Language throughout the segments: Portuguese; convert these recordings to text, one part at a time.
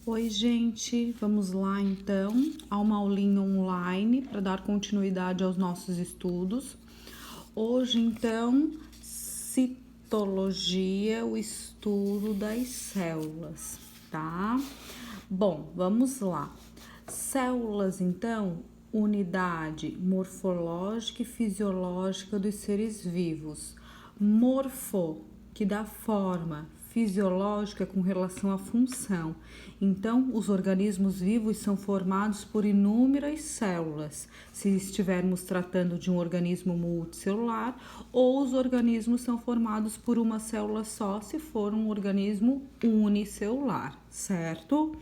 Oi, gente, vamos lá então a uma aulinha online para dar continuidade aos nossos estudos. Hoje, então, citologia, o estudo das células, tá? Bom, vamos lá. Células, então, unidade morfológica e fisiológica dos seres vivos. Morfo, que dá forma, fisiológica com relação à função. Então, os organismos vivos são formados por inúmeras células, se estivermos tratando de um organismo multicelular, ou os organismos são formados por uma célula só, se for um organismo unicelular, certo?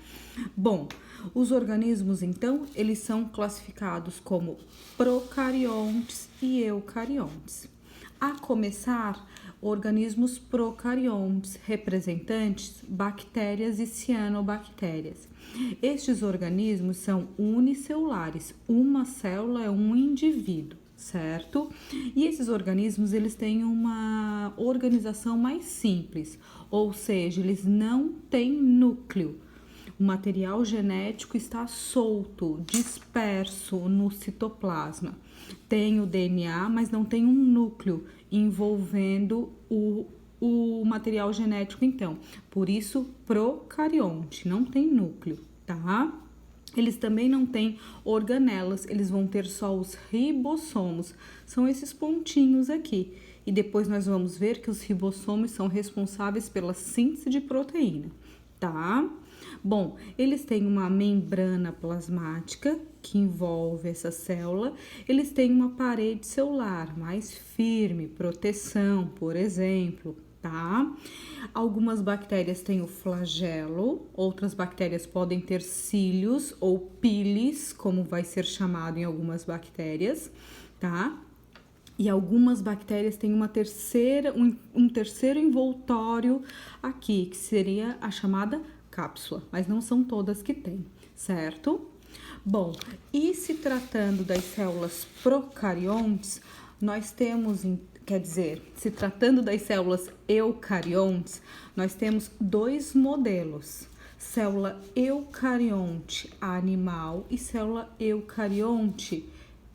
Bom, os organismos, então, eles são classificados como procariontes e eucariontes. A começar, organismos procariontes, representantes bactérias e cianobactérias. Estes organismos são unicelulares, uma célula é um indivíduo, certo? E esses organismos, eles têm uma organização mais simples, ou seja, eles não têm núcleo. O material genético está solto, disperso no citoplasma. Tem o DNA, mas não tem um núcleo envolvendo o material genético, então. Por isso, procarionte, não tem núcleo, tá? Eles também não têm organelas, eles vão ter só os ribossomos. São esses pontinhos aqui. E depois nós vamos ver que os ribossomos são responsáveis pela síntese de proteína, tá? Bom, eles têm uma membrana plasmática que envolve essa célula, eles têm uma parede celular mais firme, proteção, por exemplo, tá? Algumas bactérias têm o flagelo, outras bactérias podem ter cílios ou pilis, como vai ser chamado em algumas bactérias, tá? E algumas bactérias têm um terceiro envoltório aqui, que seria a chamada cápsula, mas não são todas que têm, certo? Bom, e se tratando das células procariontes, nós temos, se tratando das células eucariontes, nós temos dois modelos: célula eucarionte animal e célula eucarionte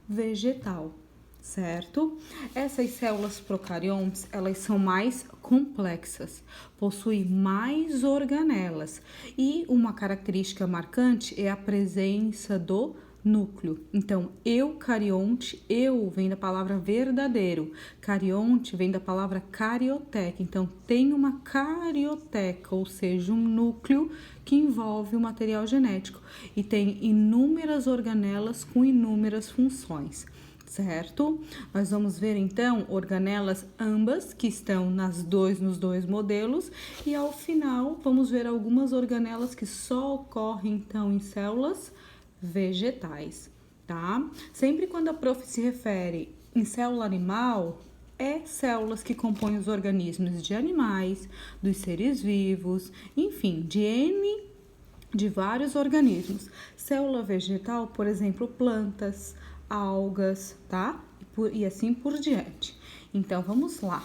vegetal, certo? Essas células procariontes, elas são mais complexas, possuem mais organelas e uma característica marcante é a presença do núcleo. Então, eucarionte, vem da palavra verdadeiro, carionte vem da palavra carioteca. Então, tem uma carioteca, ou seja, um núcleo que envolve o material genético e tem inúmeras organelas com inúmeras funções, certo? Nós vamos ver então organelas ambas que estão nos dois modelos e ao final vamos ver algumas organelas que só ocorrem então em células vegetais, tá? Sempre quando a prof se refere em célula animal, é células que compõem os organismos de animais, dos seres vivos, enfim, de vários organismos. Célula vegetal, por exemplo, plantas, algas, tá? E assim por diante. Então, vamos lá.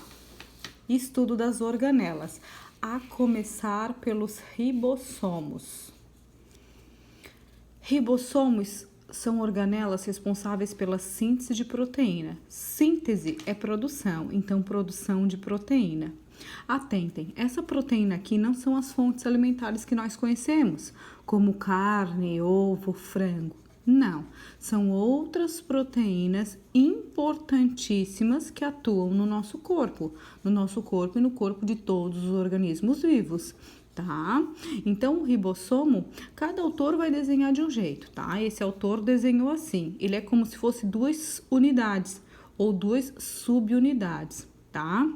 Estudo das organelas, a começar pelos ribossomos. Ribossomos são organelas responsáveis pela síntese de proteína. Síntese é produção, então produção de proteína. Atentem, essa proteína aqui não são as fontes alimentares que nós conhecemos, como carne, ovo, frango. Não, são outras proteínas importantíssimas que atuam no nosso corpo e no corpo de todos os organismos vivos, tá? Então, o ribossomo, cada autor vai desenhar de um jeito, tá? Esse autor desenhou assim, ele é como se fosse duas unidades ou duas subunidades, tá?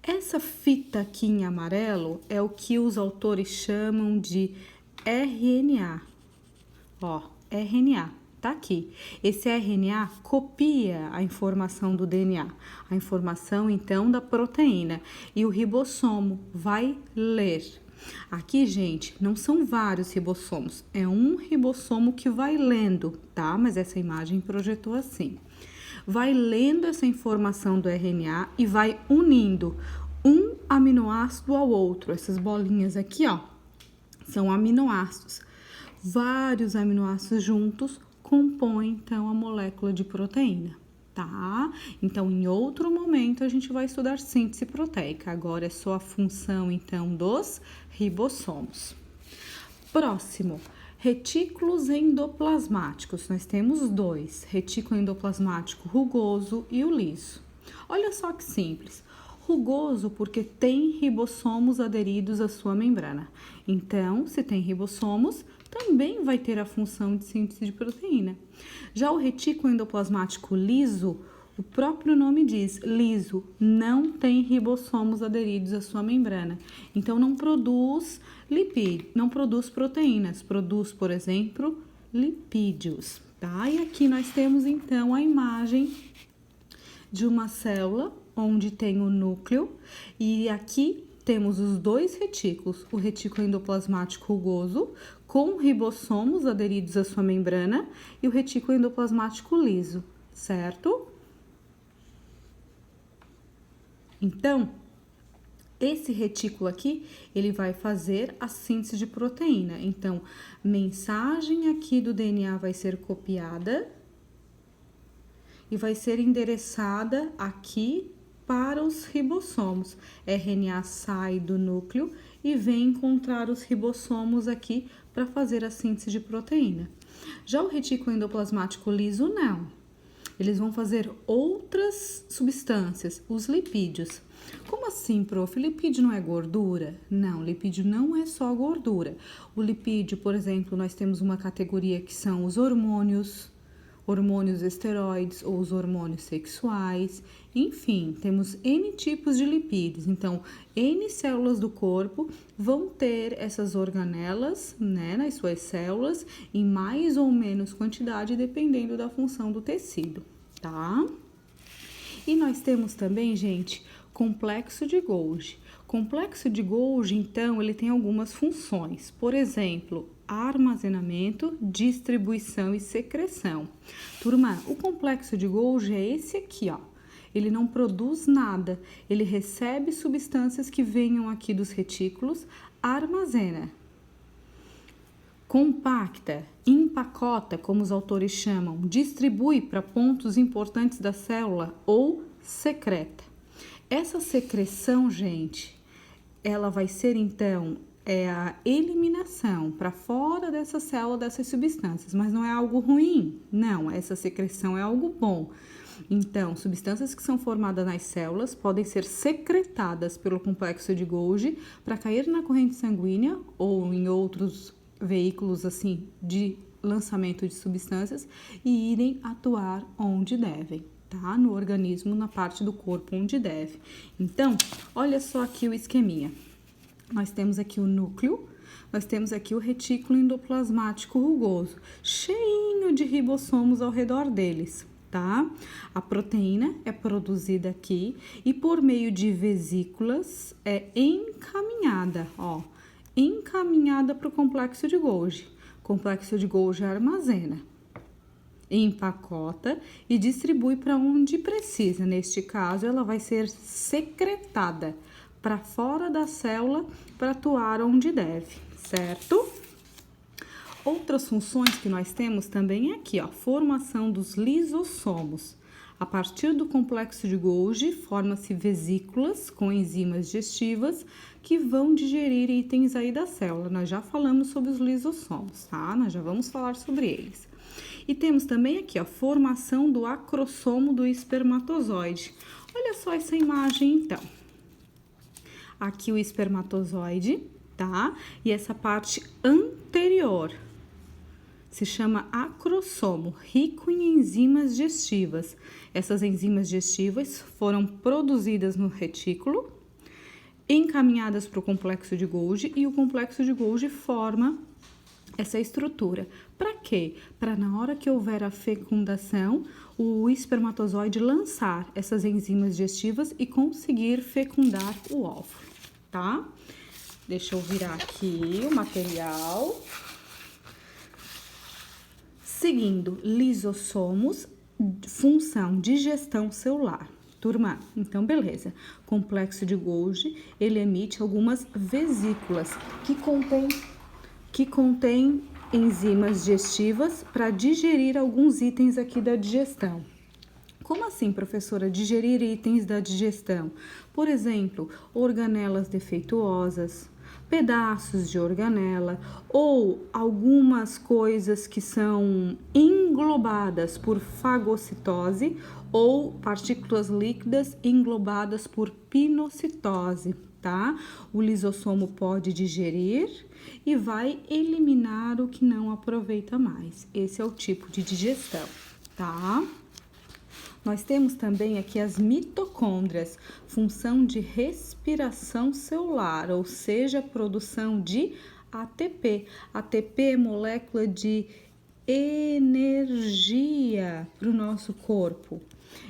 Essa fita aqui em amarelo é o que os autores chamam de RNA. Ó, RNA, tá aqui. Esse RNA copia a informação do DNA, a informação então da proteína, e o ribossomo vai ler. Aqui, gente, não são vários ribossomos, é um ribossomo que vai lendo, tá? Mas essa imagem projetou assim. Vai lendo essa informação do RNA e vai unindo um aminoácido ao outro, essas bolinhas aqui, ó. São aminoácidos. Vários aminoácidos juntos compõem, então, a molécula de proteína, tá? Então, em outro momento, a gente vai estudar síntese proteica. Agora é só a função, então, dos ribossomos. Próximo, retículos endoplasmáticos. Nós temos dois, retículo endoplasmático rugoso e o liso. Olha só que simples. Rugoso porque tem ribossomos aderidos à sua membrana. Então, se tem ribossomos, também vai ter a função de síntese de proteína. Já o retículo endoplasmático liso, o próprio nome diz, liso, não tem ribossomos aderidos à sua membrana. Então, não produz lipídio, não produz proteínas, produz, por exemplo, lipídios, tá? E aqui nós temos, então, a imagem de uma célula onde tem o núcleo e aqui temos os dois retículos, o retículo endoplasmático rugoso com ribossomos aderidos à sua membrana e o retículo endoplasmático liso, certo? Então, esse retículo aqui, ele vai fazer a síntese de proteína. Então, mensagem aqui do DNA vai ser copiada e vai ser endereçada aqui para os ribossomos. RNA sai do núcleo e vem encontrar os ribossomos aqui para fazer a síntese de proteína. Já o retículo endoplasmático liso, não. Eles vão fazer outras substâncias, os lipídios. Como assim, prof? Lipídio não é gordura? Não, lipídio não é só gordura. O lipídio, por exemplo, nós temos uma categoria que são os hormônios esteroides ou os hormônios sexuais, enfim, temos N tipos de lipídios. Então, N células do corpo vão ter essas organelas, né, nas suas células, em mais ou menos quantidade, dependendo da função do tecido, tá? E nós temos também, gente, complexo de Golgi. Complexo de Golgi, então, ele tem algumas funções. Por exemplo, armazenamento, distribuição e secreção. Turma, o complexo de Golgi é esse aqui, ó. Ele não produz nada, ele recebe substâncias que venham aqui dos retículos, armazena. Compacta, empacota, como os autores chamam, distribui para pontos importantes da célula ou secreta. Essa secreção, gente, ela vai ser, então, a eliminação para fora dessa célula dessas substâncias, mas não é algo ruim, não, essa secreção é algo bom. Então, substâncias que são formadas nas células podem ser secretadas pelo complexo de Golgi para cair na corrente sanguínea ou em outros veículos assim de lançamento de substâncias e irem atuar onde devem, tá? No organismo, na parte do corpo onde deve. Então, olha só aqui o esqueminha. Nós temos aqui o núcleo, nós temos aqui o retículo endoplasmático rugoso, cheinho de ribossomos ao redor deles, tá? A proteína é produzida aqui e por meio de vesículas é encaminhada, ó, encaminhada para o complexo de Golgi. O complexo de Golgi armazena, empacota e distribui para onde precisa. Neste caso, ela vai ser secretada para fora da célula para atuar onde deve, certo? Outras funções que nós temos também é aqui, ó, formação dos lisossomos. A partir do complexo de Golgi, forma-se vesículas com enzimas digestivas que vão digerir itens aí da célula. Nós já falamos sobre os lisossomos, tá? Nós já vamos falar sobre eles. E temos também aqui a formação do acrossomo do espermatozoide. Olha só essa imagem, então. Aqui o espermatozoide, tá? E essa parte anterior se chama acrossomo, rico em enzimas digestivas. Essas enzimas digestivas foram produzidas no retículo, encaminhadas para o complexo de Golgi e o complexo de Golgi forma essa estrutura. Para quê? Para na hora que houver a fecundação, o espermatozoide lançar essas enzimas digestivas e conseguir fecundar o óvulo, tá? Deixa eu virar aqui o material. Seguindo, lisossomos, função digestão celular. Turma, então beleza. Complexo de Golgi, ele emite algumas vesículas que contêm que contém enzimas digestivas para digerir alguns itens aqui da digestão. Como assim, professora, digerir itens da digestão? Por exemplo, organelas defeituosas, pedaços de organela ou algumas coisas que são englobadas por fagocitose ou partículas líquidas englobadas por pinocitose, tá? O lisossomo pode digerir e vai eliminar o que não aproveita mais. Esse é o tipo de digestão, tá? Nós temos também aqui as mitocôndrias, função de respiração celular, ou seja, produção de ATP. ATP é molécula de energia para o nosso corpo.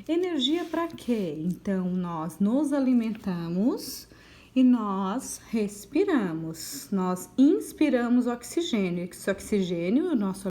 Energia para quê? Então, nós nos alimentamos e nós respiramos. Nós inspiramos oxigênio. Esse oxigênio, o nosso